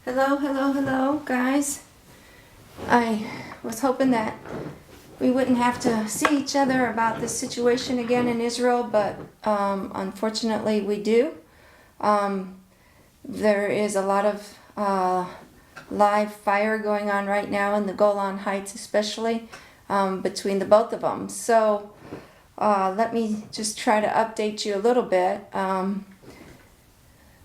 Hello, guys. I was hoping that we wouldn't have to see each other about this situation again in Israel, but unfortunately we do. There is a lot of live fire going on right now in the Golan Heights, especially between the both of them. So let me just try to update you a little bit.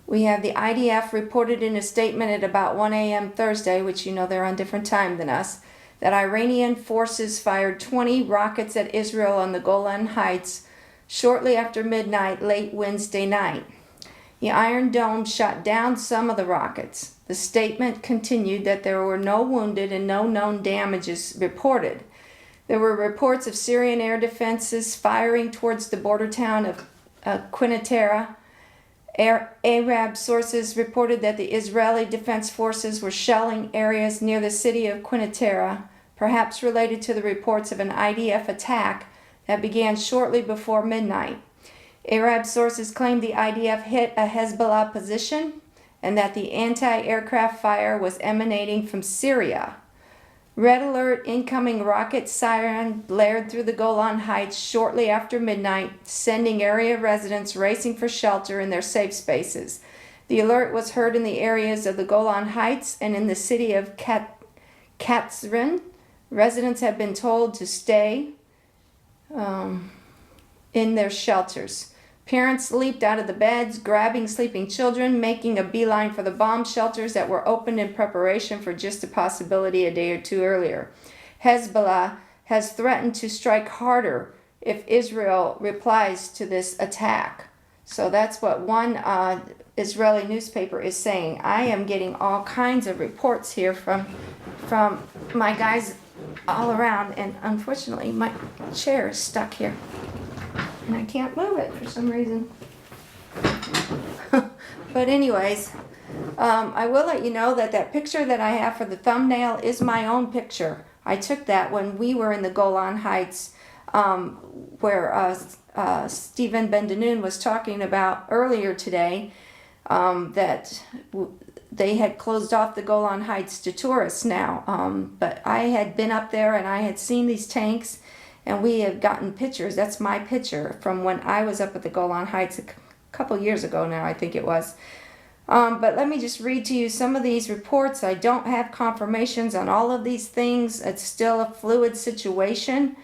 We have the IDF reported in a statement at about 1 a.m. Thursday, which you know they're on different time than us, that Iranian forces fired 20 rockets at Israel on the Golan Heights shortly after midnight late Wednesday night. The Iron Dome shot down some of the rockets. The statement continued that there were no wounded and no known damages reported. There were reports of Syrian air defenses firing towards the border town of Quneitra. Arab sources reported that the Israeli Defense Forces were shelling areas near the city of Quneitra, perhaps related to the reports of an IDF attack that began shortly before midnight. Arab sources claimed the IDF hit a Hezbollah position and that the anti-aircraft fire was emanating from Syria. Red alert incoming rocket siren blared through the Golan Heights shortly after midnight, sending area residents racing for shelter in their safe spaces. The alert was heard in the areas of the Golan Heights and in the city of Katzrin. Residents have been told to stay in their shelters. Parents leaped out of the beds, grabbing sleeping children, making a beeline for the bomb shelters that were opened in preparation for just a possibility a day or two earlier. Hezbollah has threatened to strike harder if Israel replies to this attack. So that's what one Israeli newspaper is saying. I am getting all kinds of reports here from my guys all around, and unfortunately my chair is stuck here. And I can't move it for some reason. But anyways, I will let you know that picture that I have for the thumbnail is my own picture. I took that when we were in the Golan Heights, where Stephen Ben-Danoon was talking about earlier today, that they had closed off the Golan Heights to tourists now. But I had been up there and I had seen these tanks. And we have gotten pictures. That's my picture from when I was up at the Golan Heights a couple years ago now, I think it was. But let me just read to you some of these reports. I don't have confirmations on all of these things. It's still a fluid situation.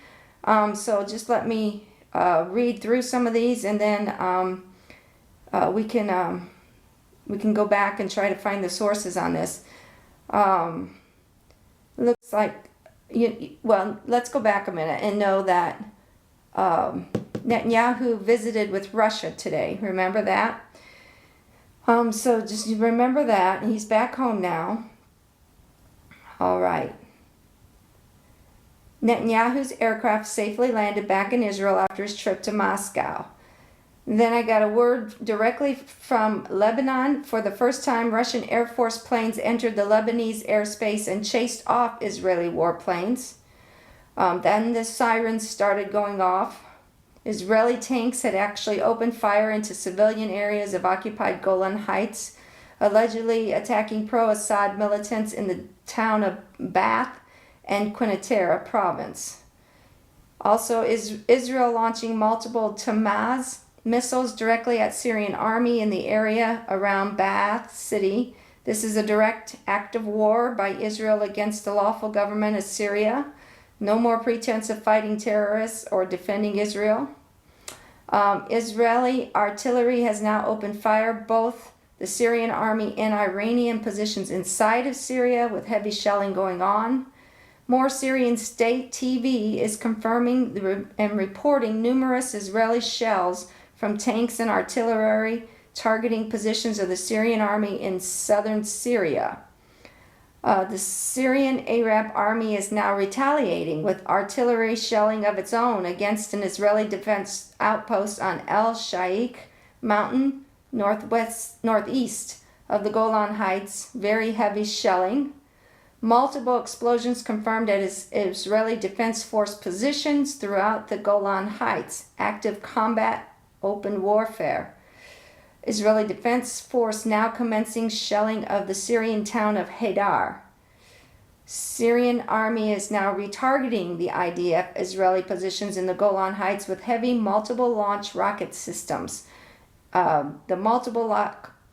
So just let me read through some of these, and then we can go back and try to find the sources on this. Looks like. Well, let's go back a minute and know that Netanyahu visited with Russia today. Remember that? So just remember that. He's back home now. All right. Netanyahu's aircraft safely landed back in Israel after his trip to Moscow. Then I got a word directly from Lebanon. For the first time, Russian Air Force planes entered the Lebanese airspace and chased off Israeli warplanes. Then the sirens started going off. Israeli tanks had actually opened fire into civilian areas of occupied Golan Heights, allegedly attacking pro-Assad militants in the town of Bath and Quneitra province. Also, Israel launching multiple Tamaz missiles directly at Syrian army in the area around Bath city. This is a direct act of war by Israel against the lawful government of Syria. No more pretense of fighting terrorists or defending Israel. Israeli artillery has now opened fire both the Syrian army and Iranian positions inside of Syria, with heavy shelling going on. More Syrian state TV is confirming and reporting numerous Israeli shells from tanks and artillery targeting positions of the Syrian army in southern Syria. The Syrian Arab army is now retaliating with artillery shelling of its own against an Israeli defense outpost on El Shaikh mountain, northeast of the Golan Heights. Very heavy shelling. Multiple explosions confirmed at Israeli Defense Force positions throughout the Golan Heights. Active combat, open warfare. Israeli Defense Force now commencing shelling of the Syrian town of Hadar. Syrian army is now retargeting the IDF Israeli positions in the Golan Heights with heavy multiple launch rocket systems. The multiple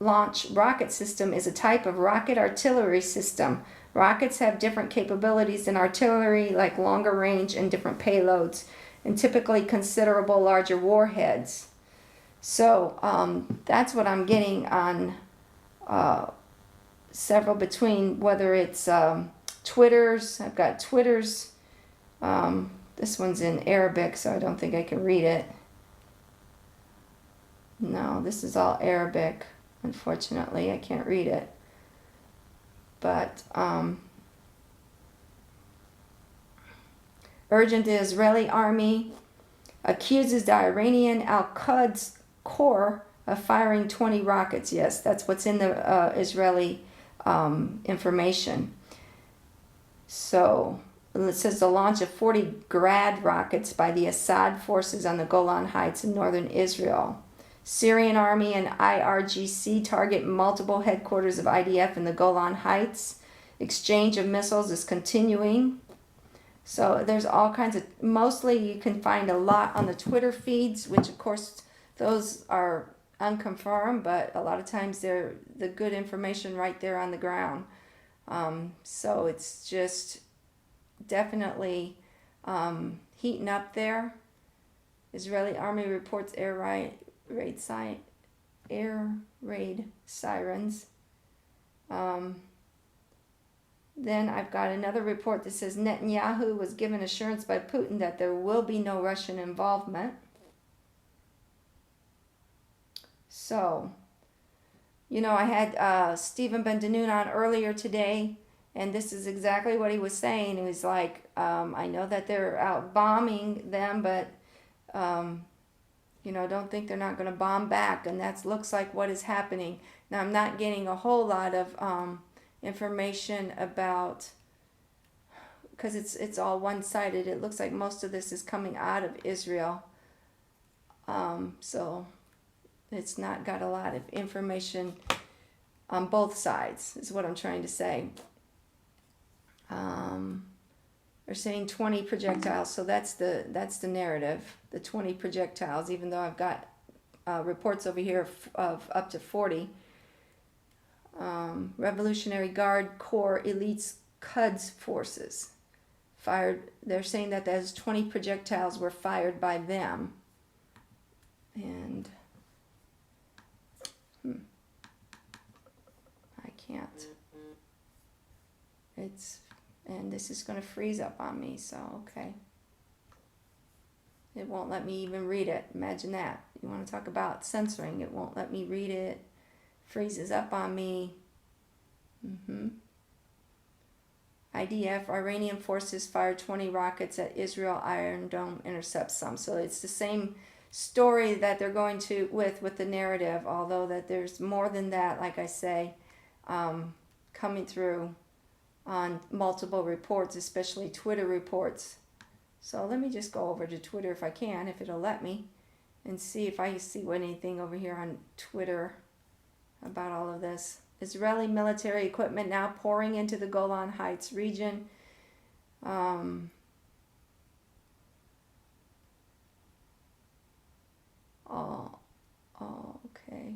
launch rocket system is a type of rocket artillery system. Rockets have different capabilities than artillery, like longer range and different payloads, and typically considerable larger warheads. So that's what I'm getting on several between, whether it's Twitters. I've got Twitters. This one's in Arabic, so I don't think I can read it. No, this is all Arabic. Unfortunately, I can't read it. But urgent, the Israeli army accuses the Iranian Al-Quds Corps of firing 20 rockets. Yes, that's what's in the Israeli information. So it says the launch of 40 Grad rockets by the Assad forces on the Golan Heights in northern Israel. Syrian army and IRGC target multiple headquarters of IDF in the Golan Heights. Exchange of missiles is continuing. So there's all kinds of, mostly you can find a lot on the Twitter feeds, which of course those are unconfirmed, but a lot of times they're the good information right there on the ground. So it's just definitely heating up there. Israeli army reports air raid sirens. Then I've got another report that says Netanyahu was given assurance by Putin that there will be no Russian involvement. So, you know, I had Stephen Ben Danoon on earlier today, and this is exactly what he was saying. He was like, I know that they're out bombing them, but, you know, don't think they're not going to bomb back, and that looks like what is happening. Now, I'm not getting a whole lot of information about, because it's all one-sided. It looks like most of this is coming out of Israel. So it's not got a lot of information on both sides, is what I'm trying to say. They're saying 20 projectiles, so that's the narrative, the 20 projectiles, even though I've got reports over here of up to 40. Revolutionary Guard Corps Elites Quds forces fired. They're saying that those 20 projectiles were fired by them. And I can't. And this is going to freeze up on me, so okay. It won't let me even read it. Imagine that. You want to talk about censoring, it won't let me read it. Freezes up on me. IDF, Iranian forces fired 20 rockets at Israel Iron Dome, intercepts some. So it's the same story that they're going to with the narrative, although that there's more than that, like I say, coming through on multiple reports, especially Twitter reports. So let me just go over to Twitter if I can, if it'll let me, and see if I see anything over here on Twitter about all of this. Israeli military equipment now pouring into the Golan Heights region. Okay.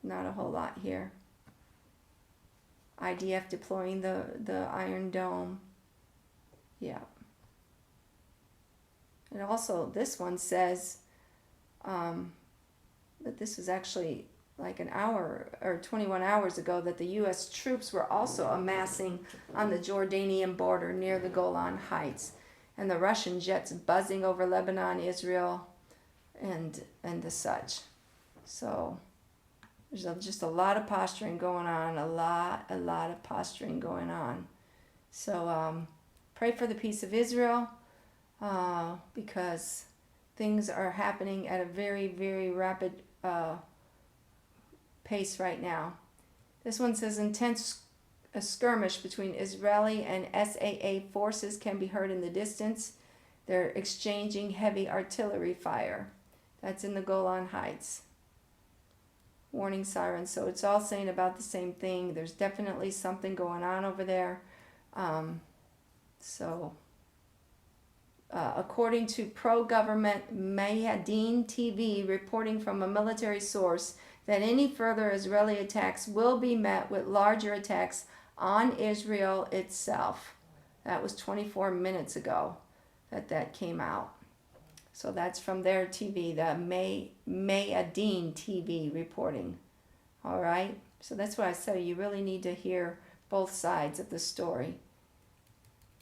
Not a whole lot here. IDF deploying the Iron Dome. Yeah. And also, this one says that this was actually like an hour or 21 hours ago that the U.S. troops were also amassing on the Jordanian border near the Golan Heights, and the Russian jets buzzing over Lebanon, Israel, and the such. So there's just a lot of posturing going on, a lot of posturing going on. So pray for the peace of Israel, because things are happening at a very, very rapid pace right now. This one says intense a skirmish between Israeli and SAA forces can be heard in the distance. They're exchanging heavy artillery fire. That's in the Golan Heights. Warning sirens. So it's all saying about the same thing. There's definitely something going on over there. According to pro-government Mayadeen TV, reporting from a military source that any further Israeli attacks will be met with larger attacks on Israel itself. That was 24 minutes ago that came out. So that's from their TV, the Mayadeen TV reporting. All right? So that's why I say you really need to hear both sides of the story.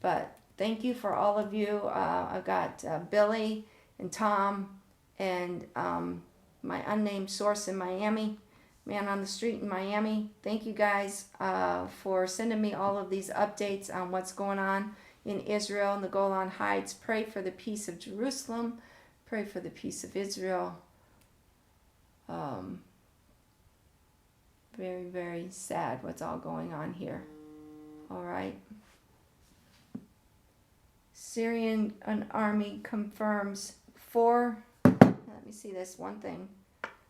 But thank you for all of you. I've got Billy and Tom and my unnamed source in Miami, man on the street in Miami. Thank you guys for sending me all of these updates on what's going on in Israel and the Golan Heights. Pray for the peace of Jerusalem. Pray for the peace of Israel. Very, very sad what's all going on here. All right. Syrian army confirms 4. Let me see this one thing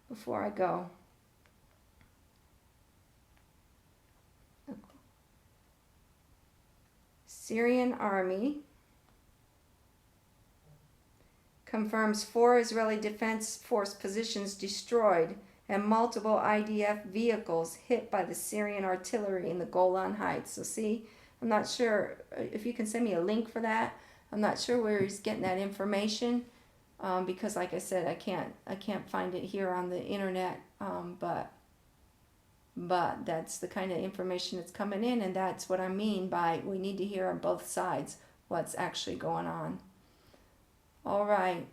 before I go. Syrian army confirms 4 Israeli Defense Force positions destroyed and multiple IDF vehicles hit by the Syrian artillery in the Golan Heights. So see, I'm not sure if you can send me a link for that. I'm not sure where he's getting that information because, like I said, I can't find it here on the internet. But that's the kind of information that's coming in, and that's what I mean by we need to hear on both sides what's actually going on. All right.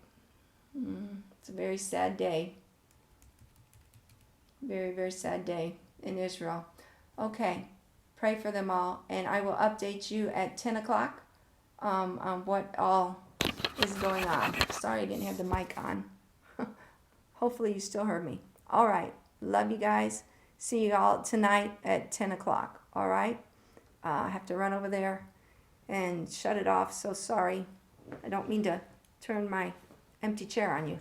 It's a very sad day. Very, very sad day in Israel. Okay. Pray for them all, and I will update you at 10 o'clock on what all is going on. Sorry I didn't have the mic on. Hopefully you still heard me. All right. Love you guys. See you all tonight at 10 o'clock. All right? I have to run over there and shut it off. So sorry. I don't mean to turn my empty chair on you.